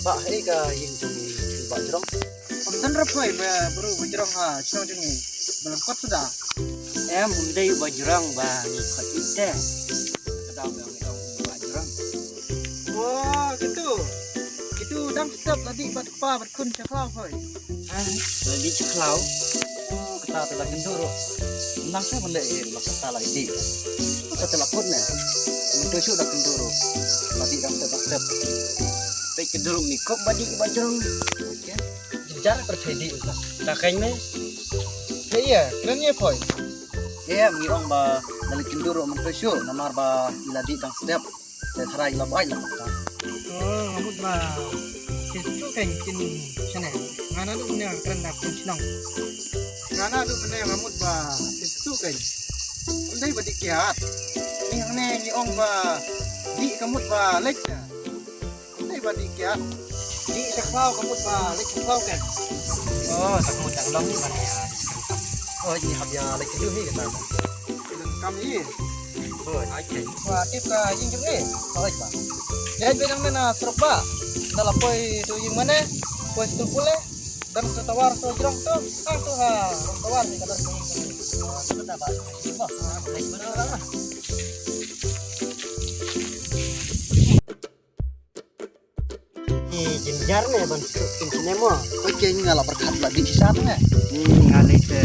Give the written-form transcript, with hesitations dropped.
Pak ini ka yang cumi Pak Jerong. Pemdan rapai baru bujurang ha cuma cumi melengkap sudah. Mundai bajurang ba ngikut ite. Kedau yang ngidong bajurang. Wah gitu. Itu dang step tadi bat pa bat kun caklau hoi. Lebih ceklau. Kita telah kenduro. Nang saya benda ini kata lah ini. Kita telah pun ne. Untuk sudah kenduro. Tadi dang step. Baik kedurung mikop badi bajurang. Jar percaya lah. Kakaknya Iya, kerennya hoi. Ya, ngirong ba dari kenduro mentusyo namar ba iladi dang step. Saya harai labai lah kata. Oh, ngamut ba. Itu kan kin sana. Ngana tu punya keren dah kun sinong. Ngana tu punya ngamut ba. Itu kan. Undai ba dikiat. Ni hang ni ong ba di kamut ba lek. Undai ba dikiat. Di caklau kamut ba lek caklau kan. oh takut yang long ni mana ya. Oh, ini habis lagi dulu ni kata. Kami Oh, aja. wah tip ka jing jing ni. Oh, Pak. Dia bilang mana serba. Dalam poi tu yang mana? Poi tu pule. Dan setawar tu jerong tu. Kang tu ha. Tawar ni kadar tu. Sudah Pak. Oh, naik benar lah. Ni jenjar ni ban kin sinemo. Kau kayaknya ngalah berkat lagi di sana. Ni ngalih te.